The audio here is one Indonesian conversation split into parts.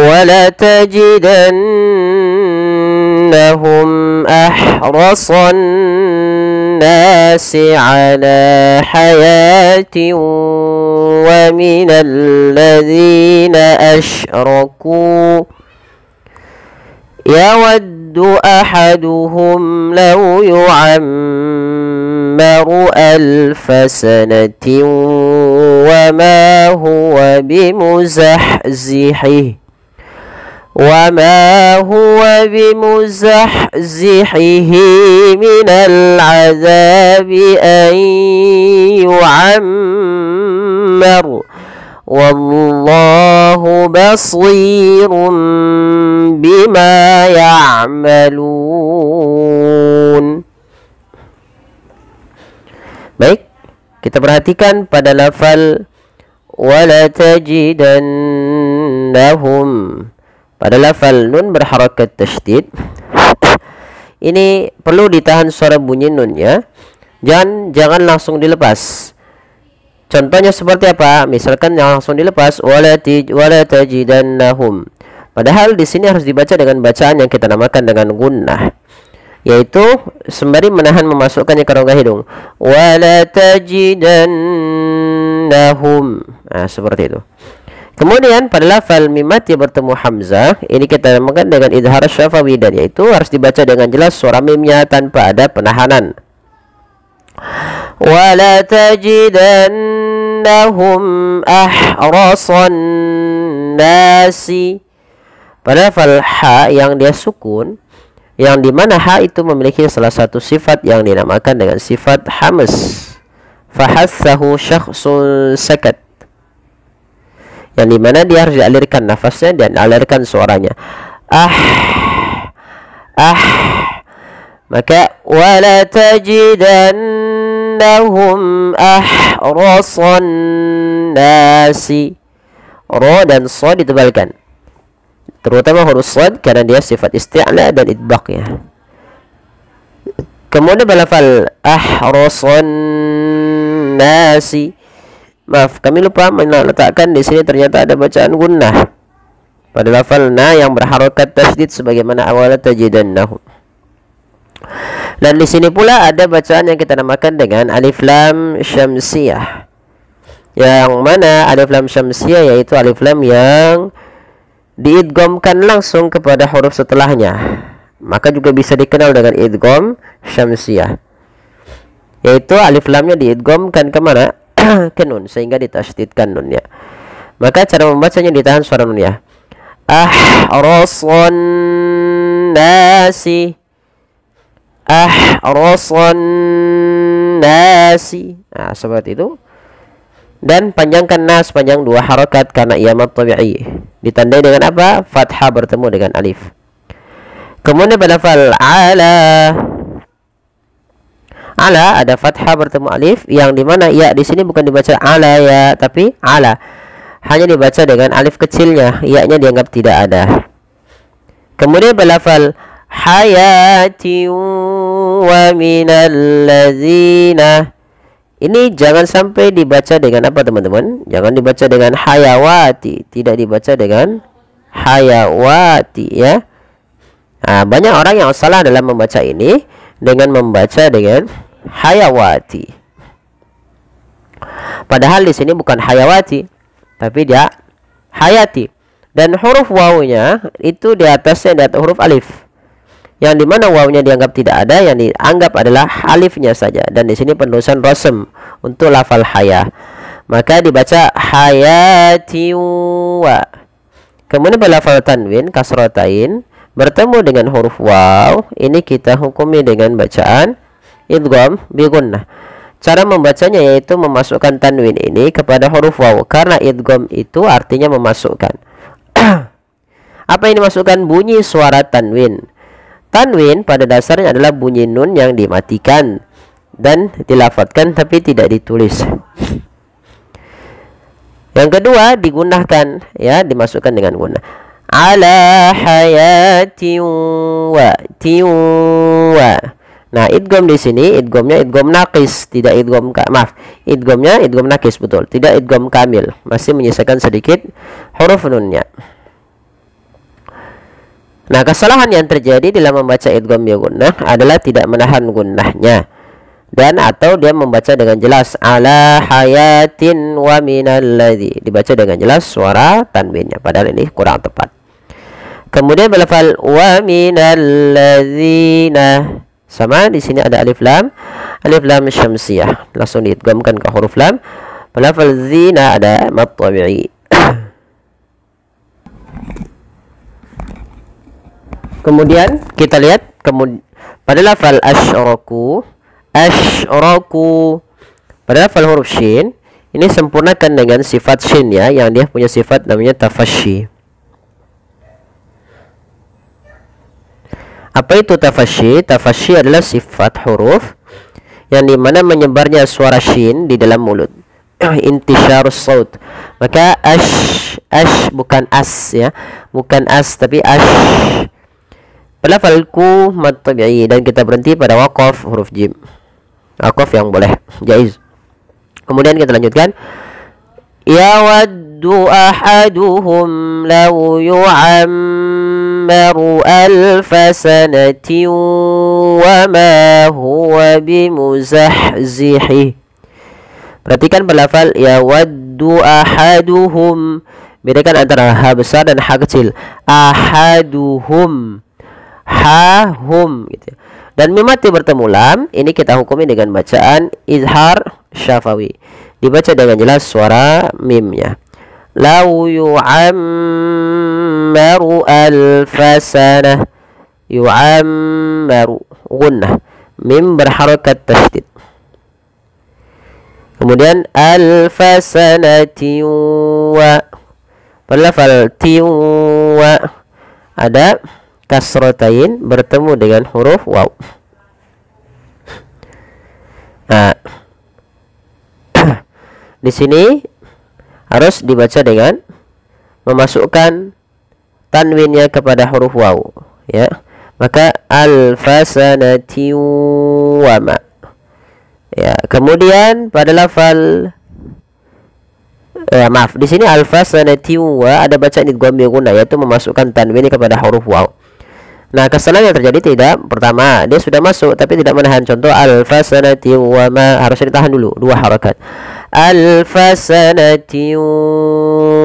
وَلَتَجِدَنَّهُمْ أَحْرَصَ النَّاسِ عَلَى حَيَاةٍ وَمِنَ الَّذِينَ أَشْرَكُوا يَوَدُّ أَحَدُهُمْ لَوْ يُعَمَّرُ أَلْفَ سَنَةٍ وما هو بمزحزحه من العذاب أن يعمر والله بصير بما يعملون. Baik, kita perhatikan pada lafal wala tajidannahum. Pada lafal nun berharakat tasydid, ini perlu ditahan suara bunyi nunnya, jangan langsung dilepas. Contohnya seperti apa? Misalkan yang langsung dilepas wala tajidannahum. Padahal di sini harus dibaca dengan bacaan yang kita namakan dengan gunnah, yaitu sembari menahan memasukkannya ke rongga hidung. Wala tajidannahum. Nah, seperti itu. Kemudian pada lafal mimati bertemu hamzah, ini kita namakan dengan idhar syafawi, dan yaitu harus dibaca dengan jelas suara mimnya tanpa ada penahanan. Wala tajidannahum ahrasan nasi. Pada lafal ha yang dia sukun, yang dimana ha itu memiliki salah satu sifat yang dinamakan dengan sifat hamas. Fahassahu syakhsun sakat, yang dimana dia harus dialirkan nafasnya dan alirkan suaranya. Maka wala tajidannahum ahrasan nasi. Ro dan so ditebalkan, terutama huruf sad karena dia sifat isti'la dan idbaqnya. Kemudian balafal ahrasan nasi. Maaf, kami lupa meletakkan di sini ternyata ada bacaan gunnah pada lafal na yang berharakat tasydid sebagaimana awal tajidannahum. Dan di sini pula ada bacaan yang kita namakan dengan alif lam syamsiyah. Yang mana alif lam syamsiyah yaitu alif lam yang diidghamkan langsung kepada huruf setelahnya. Maka juga bisa dikenal dengan idgham syamsiyah. Yaitu alif lamnya diidghamkan kemana? Ke nun, sehingga ditasydidkan nunnya. Maka cara membacanya ditahan suara nunnya. Ahrasan nasi. Ahrasan nasi. Nah, seperti itu. Dan panjangkan nas panjang 2 harakat karena ia mad tabi'i. Ditandai dengan apa? Fathah bertemu dengan alif. Kemudian pada lafal ala. Ala ada fathah bertemu alif, yang dimana ya di sini bukan dibaca ala ya, tapi ala. Hanya dibaca dengan alif kecilnya, ya-nya dianggap tidak ada. Kemudian balafal hayati wa minal ladzina. Ini jangan sampai dibaca dengan apa teman-teman? Jangan dibaca dengan hayawati, tidak dibaca dengan hayawati ya. Nah, banyak orang yang salah dalam membaca ini dengan membaca dengan hayawati. Padahal di sini bukan hayawati, tapi dia hayati. Dan huruf wawunya itu di atasnya di atas huruf alif. Yang dimana wawunya dianggap tidak ada, yang dianggap adalah alifnya saja. Dan di sini penulisan rasm untuk lafal haya. Maka dibaca hayati wa. Kemudian pada lafal tanwin kasratain bertemu dengan huruf waw, ini kita hukumi dengan bacaan idgham bi gunnah. Cara membacanya yaitu memasukkan tanwin ini kepada huruf waw, karena idgham itu artinya memasukkan. Apa yang dimasukkan? Bunyi suara tanwin. Tanwin pada dasarnya adalah bunyi nun yang dimatikan dan dilafadzkan tapi tidak ditulis. Yang kedua digunakan ya, dimasukkan dengan gunnah. Ala hayati wa tiwa. Nah, idgham di sini idghamnya idgham naqis, tidak idgham idghamnya idgham naqis betul, tidak idgham kamil, masih menyisakan sedikit huruf nunnya. Nah, kesalahan yang terjadi dalam membaca idgham bi gunnah adalah tidak menahan gunnahnya, dan atau dia membaca dengan jelas ala hayatin wa minal ladzi, dibaca dengan jelas suara tanwinnya, padahal ini kurang tepat. Kemudian berlafal wa minal ladzina, sama di sini ada alif lam syamsiyah, langsung diidghamkan ke huruf lam. Berlafal zina ada mad tabi'i. Kemudian kita lihat pada lafal asyraku, pada lafal huruf shin ini sempurnakan dengan sifat shin ya, yang dia punya sifat namanya tafasyi. Apa itu tafasyi? Tafasyi adalah sifat huruf yang dimana menyebarnya suara shin di dalam mulut. Intisyarus saut. Maka ash bukan as ya, bukan as tapi ash. Pada lafalku mad tabi'i, dan kita berhenti pada waqaf huruf jim. Waqaf yang boleh, jaiz. Kemudian kita lanjutkan. Yawaddu ahaduhum law yu'ammaru alfa sanatin wa ma huwa bimuzahzihi. Perhatikan berlafal yawaddu ahaduhum. Bedakan antara ha besar dan ha kecil. Ahaduhum, ha-hum gitu. Dan mim mati bertemu lam, ini kita hukumi dengan bacaan izhar syafawi. Dibaca dengan jelas suara mimnya. Lau yu'ammaru alfasanah. Yu'ammaru gunnah. Mim berharakat tasydid. Kemudian alfasanati wa, berlafal tiwa, ada kasrotain bertemu dengan huruf waw. Nah, di sini harus dibaca dengan memasukkan tanwinnya kepada huruf waw ya. Maka alfasanati wa ma ya. Kemudian pada lafal maaf, di sini alfasanati wa ada bacaan idgham bi gunnah, yaitu memasukkan tanwin kepada huruf waw. Nah, kesalahan yang terjadi tidak, pertama dia sudah masuk tapi tidak menahan. Contoh alfasanati wa ma, harusnya ditahan dulu 2 harakat. Alfasanati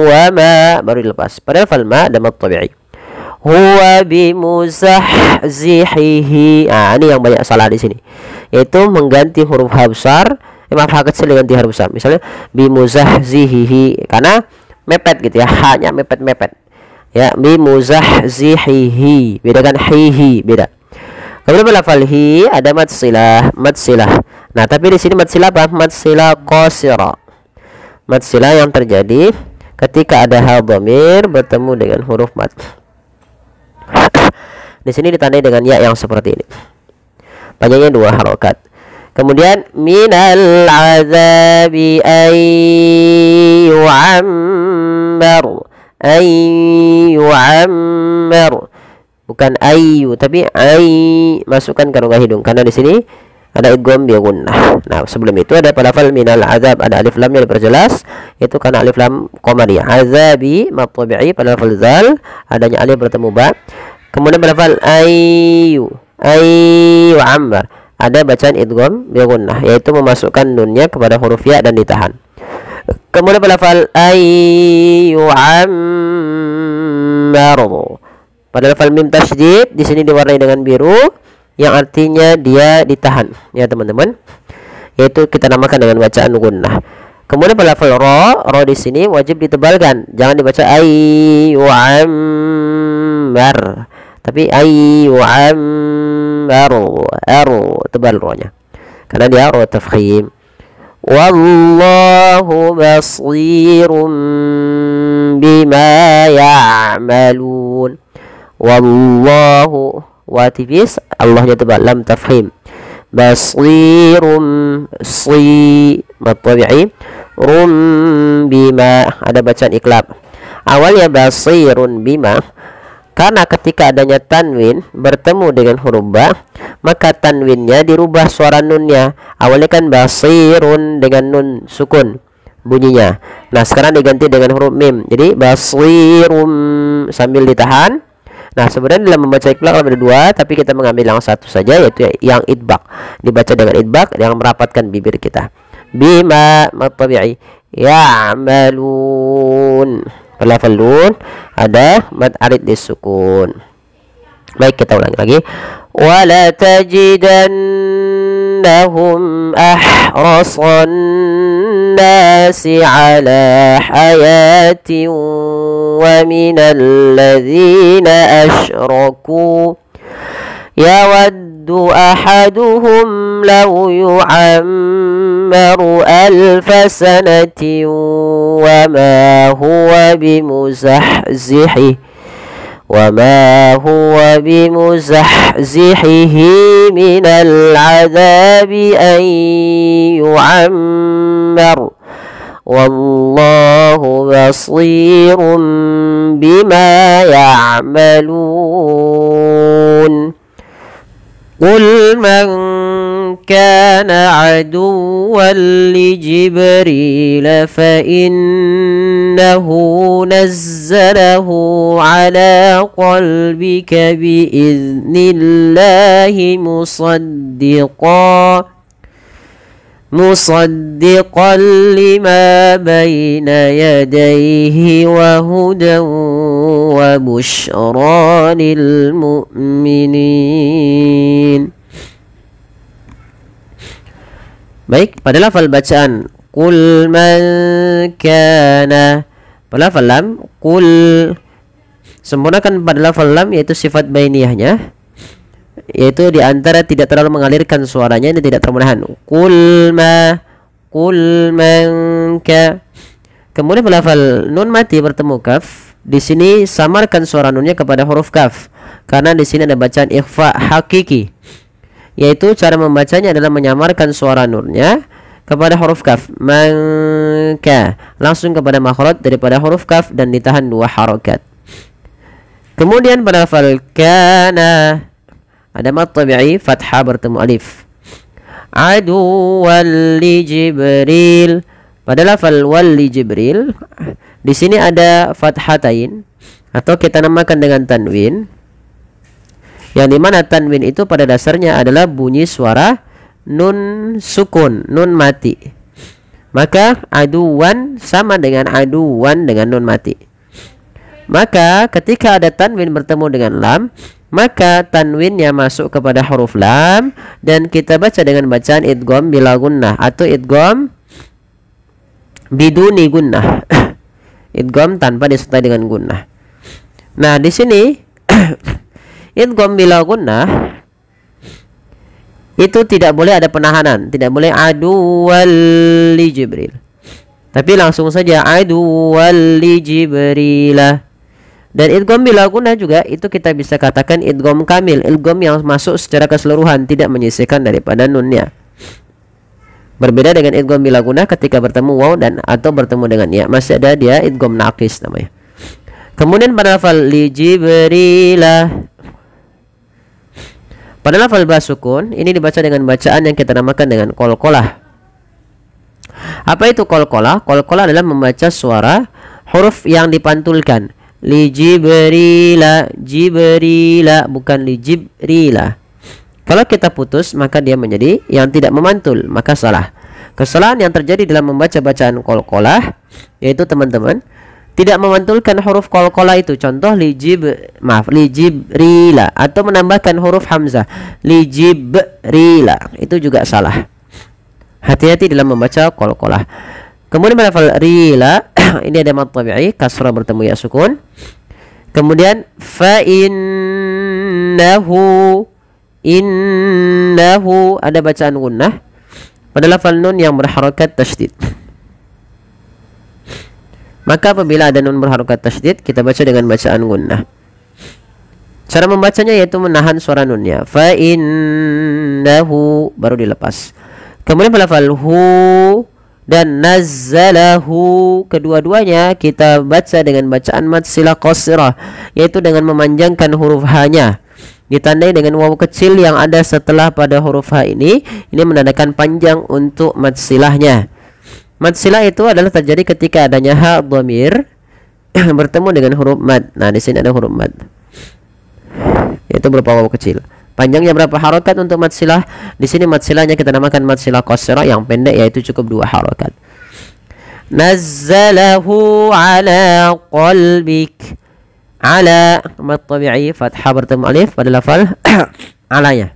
wa ma baru dilepas. Pada lafal ma ada mad tabi'i. Huwa bimuzahzihihi. Ini yang banyak salah di sini, yaitu mengganti huruf ha besar, maaf ha kecil diganti ha besar. Misalnya bimuzahzihihi, karena mepet gitu ya, hanya mepet-mepet. Ya, bimuzahzihihi, bedakan hihi, beda. Kemudian lafal hi ada mad silah. Nah, tapi di sini mad silah apa? Mad silah qasira. Mad silah yang terjadi ketika ada ha dhamir bertemu dengan huruf mad. Di sini ditandai dengan ya yang seperti ini. Panjangnya 2 harokat. Kemudian minal azabi ayyu'ammar. Ayyu'ammar. Bukan ayyu tapi ay, masukkan ke rongga hidung karena di sini ada idgham bi gunnah. Nah, sebelum itu ada pada lafal minal azab ada alif lam yang diperjelas, itu karena alif lam qamariyah. Azabi mad tabi'i, pada lafal zal adanya alif bertemu ba. Kemudian pada lafal ayyu'ammar ada bacaan idgham bi gunnah, yaitu memasukkan nunnya kepada huruf ya dan ditahan. Kemudian pada lafal ayyu'ammar pada lafal mim tasydid di sini diwarnai dengan biru yang artinya dia ditahan ya teman-teman, yaitu kita namakan dengan bacaan gunnah. Kemudian pada lafal ra di sini wajib ditebalkan, jangan dibaca ayyu'ammar tapi ayyu'ammar, tebal ra-nya karena dia ra tafkhim. Wallahu basirun bima ya'malun. Wallahu wa tipis, Allahnya tebal, lam tafkhim. Basirum si mad tabi'i, rum bima ada bacaan iklab. Awalnya basirun bima, karena ketika adanya tanwin bertemu dengan huruf ba, maka tanwinnya dirubah suara nunnya. Awalnya kan basirun dengan nun sukun bunyinya. Nah, sekarang diganti dengan huruf mim. Jadi basirum sambil ditahan. Nah, sebenarnya dalam membaca iqlaq ada dua, tapi kita mengambil yang satu saja, yaitu yang idbaq. Dibaca dengan idbaq yang merapatkan bibir kita. Bima matabi'i ya'malun. Pada lafal nun ada mad arid disukun. Baik, kita ulangi lagi. Wala tajidannahum ahrasan nasi ala hayatin wa minal ladzina asyraku yawaddu ahaduhum law yu'ammaru alfa sanatin wa ma huwa bimuzahzihihi minal adabi an yu'ammar wallahu basirun bima ya'malun. Qul man kana aduwwan li Jibril fa innahu nazzalahu ala qalbika bi idnillahi musaddiqan lima bayna yadayhi wa hudan wa bushra lil mu'minin. Baik, pada lafal bacaan qul man kana, pada lafal lam qul, sempurnakan pada lafal lam yaitu sifat bainiyahnya, yaitu di antara tidak terlalu mengalirkan suaranya, ini tidak termenahan. Qul man ka. Kemudian pada lafal nun mati bertemu kaf, di sini samarkan suara nunnya kepada huruf kaf, karena di sini ada bacaan ikhfa hakiki, yaitu cara membacanya adalah menyamarkan suara nunnya kepada huruf kaf, maka langsung kepada makhraj daripada huruf kaf dan ditahan 2 harakat. Kemudian pada lafal kana ada mad tabi'i fathah bertemu alif. Aduwwan li Jibril, pada lafal wal li Jibril di sini ada fathatain atau kita namakan dengan tanwin, yang dimana tanwin itu pada dasarnya adalah bunyi suara nun sukun, nun mati. Maka aduwan sama dengan aduwan dengan nun mati. Maka ketika ada tanwin bertemu dengan lam, maka tanwinnya masuk kepada huruf lam dan kita baca dengan bacaan idgham bila gunnah atau idgham biduni gunnah. Idgham tanpa disertai dengan gunnah. Nah, di sini idgham bila gunnah itu tidak boleh ada penahanan, tidak boleh aduwwan li Jibril, tapi langsung saja aduwwan li Jibrilah. Dan idgham bila gunnah juga itu kita bisa katakan idgham kamil, idgham yang masuk secara keseluruhan, tidak menyisihkan daripada nunnya. Berbeda dengan idgham bila gunnah ketika bertemu waw dan atau bertemu dengan ya, masih ada dia idgham naqis namanya. Kemudian pada lafal li Jibrilah, pada lafal ba sukun ini dibaca dengan bacaan yang kita namakan dengan qalqalah. Apa itu qalqalah? Qalqalah adalah membaca suara huruf yang dipantulkan. Li Jibrila, Jibrila, bukan li Jibrila. Kalau kita putus maka dia menjadi yang tidak memantul, maka salah. Kesalahan yang terjadi dalam membaca bacaan qalqalah yaitu teman-teman tidak memantulkan huruf qalqalah itu. Contoh li Jibrila atau menambahkan huruf hamzah li Jibrila, itu juga salah. Hati-hati dalam membaca qalqalah. Kemudian pada lafal rila ini ada mad tabi'i kasrah bertemu ya sukun. Kemudian fa innahu ada bacaan gunnah pada lafal nun yang berharakat tasydid. Maka apabila ada nun berharakat tasydid kita baca dengan bacaan gunnah. Cara membacanya yaitu menahan suara nunnya. Fa innahu baru dilepas. Kemudian pada lafal hu dan nazzalahu, kedua-duanya kita baca dengan bacaan mad silah qasirah, yaitu dengan memanjangkan huruf h-nya ditandai dengan waw kecil yang ada setelah pada huruf h ini menandakan panjang untuk mad silahnya. Mad silah itu adalah terjadi ketika adanya ha dhamir bertemu dengan huruf mad. Nah, di sini ada huruf mad. yaitu berupa waw kecil. Panjangnya berapa harokat untuk mad silah? Di sini mad silahnya kita namakan mad silah qasrah yang pendek, yaitu cukup 2 harokat. Nazzalahu ala qalbik. Ala mad tabi'i fathah bertemu alif pada lafal alanya.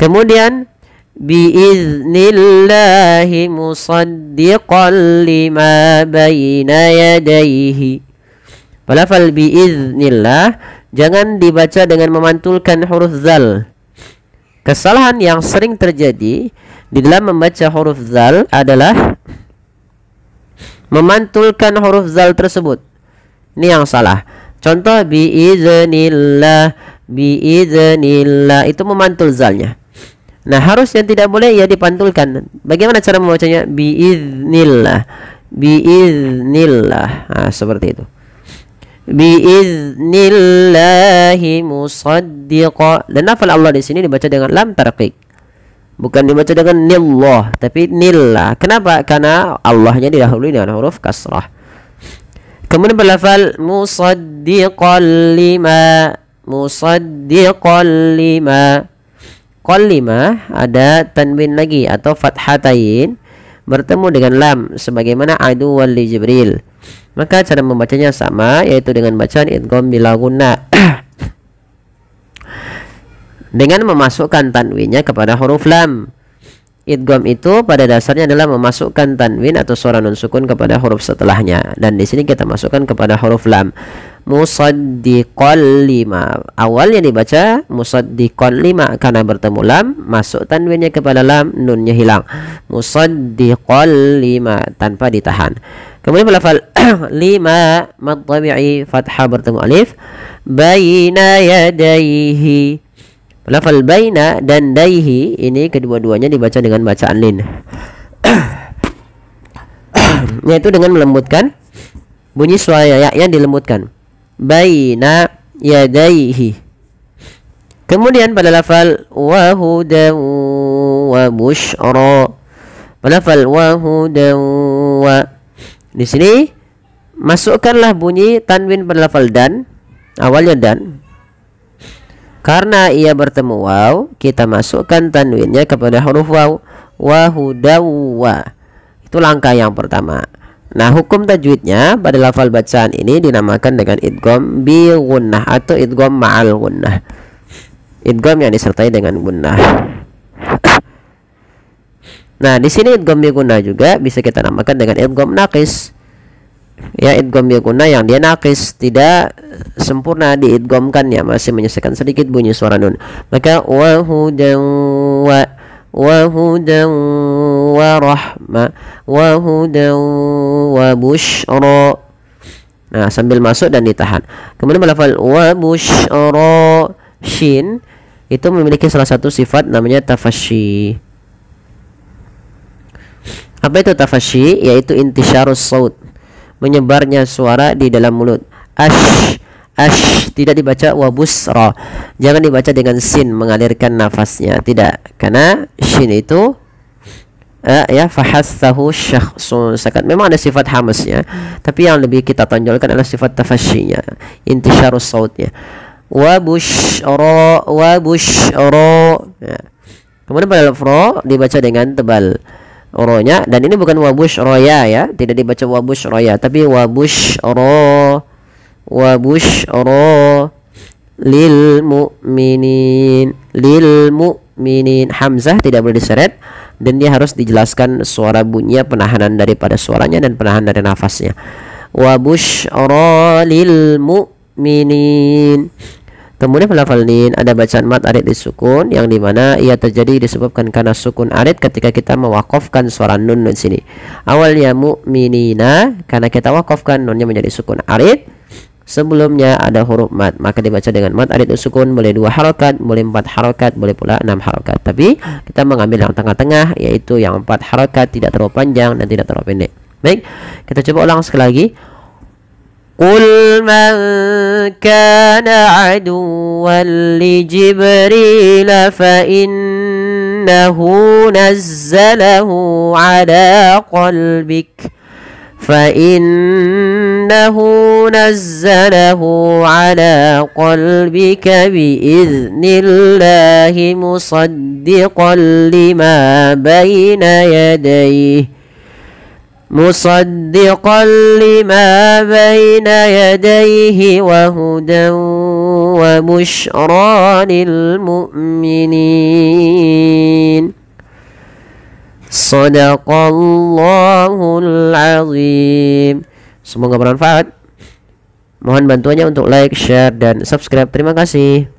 Kemudian biiznillahi musaddiqan lima baina yadayhi. Pada lafal biiznillah jangan dibaca dengan memantulkan huruf zal. Kesalahan yang sering terjadi di dalam membaca huruf zal adalah memantulkan huruf zal tersebut. Ini yang salah. Contoh biiznillah, biiznillah itu memantul zalnya. Nah, harusnya tidak boleh ya dipantulkan. Bagaimana cara membacanya? Biiznillah, biiznillah. Nah, seperti itu. Biiznillahi musaddiqa. Dan lafal Allah di sini dibaca dengan lam tarqiq. Bukan dibaca dengan nillah, tapi nillah. Kenapa? Karena Allahnya didahului dengan huruf kasrah. Kemudian berlafal musaddiqan lima, musaddiqan lima. Qal lima ada tanwin lagi atau fathatain bertemu dengan lam sebagaimana aduwwal li Jibril. Maka cara membacanya sama, yaitu dengan bacaan idgham bila gunnah. Dengan memasukkan tanwinnya kepada huruf lam. Idgham itu pada dasarnya adalah memasukkan tanwin atau suara nun sukun kepada huruf setelahnya, dan di sini kita masukkan kepada huruf lam. Musaddiqal lima. Awalnya dibaca musaddiqal lima karena bertemu lam, masuk tanwinnya kepada lam, nunnya hilang. Musaddiqal lima tanpa ditahan. Kemudian lafal lima mad tabi'i fathah bertemu alif. Baina yadayhi. Lafal baina dan daihi ini kedua-duanya dibaca dengan bacaan lin. Yaitu dengan melembutkan bunyi suara ya dilembutkan. Baina yadaihi. Kemudian pada lafal wa hudan wa busyra. Pada lafal wa hudan wa, di sini masukkanlah bunyi tanwin pada lafal dan, awalnya dan. Karena ia bertemu waw, kita masukkan tanwinnya kepada huruf waw. Wa hudawa. Itu langkah yang pertama. Nah, hukum tajwidnya pada lafal bacaan ini dinamakan dengan idgham bi gunnah atau idgham ma'al gunnah. Idgham yang disertai dengan gunnah. Nah, di sini idgham bi gunnah juga bisa kita namakan dengan idgham naqis. Ya, idgham bi gunnah yang dia naqis, tidak sempurna diidghamkannya, masih menyisakan sedikit bunyi suara nun. Maka wa hudan wa hudan wa rahma wa hudan wa busyra. Nah, sambil masuk dan ditahan. Kemudian melafal wa busyra, shin itu memiliki salah satu sifat namanya tafasyi. Apa itu tafasyi? Yaitu intisyarus saut, menyebarnya suara di dalam mulut. Ash tidak dibaca wabusra, jangan dibaca dengan sin mengalirkan nafasnya, tidak, karena shin itu ya fahassahu syakhsun sakat, memang ada sifat hamasnya, tapi yang lebih kita tonjolkan adalah sifat tafasyinya, intisyarus sautnya. Wabusyra ya. Kemudian pada lafro dibaca dengan tebal ronya, dan ini bukan wabusyroya ya, tidak dibaca wabusyroya, tapi wabusyra lil mu'minin. Hamzah tidak boleh diseret, dan dia harus dijelaskan suara bunyinya, penahanan daripada suaranya dan penahanan dari nafasnya. Wabusyra lil mu'minin. Kemudian lafal nin ada bacaan mat arid disukun, yang dimana ia terjadi disebabkan karena sukun arid ketika kita mewakafkan suara nun di sini. Awalnya mu'minina, karena kita wakafkan nunnya menjadi sukun arid, sebelumnya ada huruf mat, maka dibaca dengan mat arid sukun, boleh 2 harokat, boleh 4 harokat, boleh pula 6 harokat. Tapi kita mengambil yang tengah-tengah, yaitu yang 4 harokat, tidak terlalu panjang dan tidak terlalu pendek. Baik, kita coba ulang sekali lagi. Qul man kana aduwwan li Jibril fa innahu nazzalahu ala qalbik فإنه نزله على قلبك بإذن الله مصدقا لما بين يديه وهدى وبشرى للمؤمنين. Shadaqallahul azim. Semoga bermanfaat. Mohon bantuannya untuk like, share, dan subscribe. Terima kasih.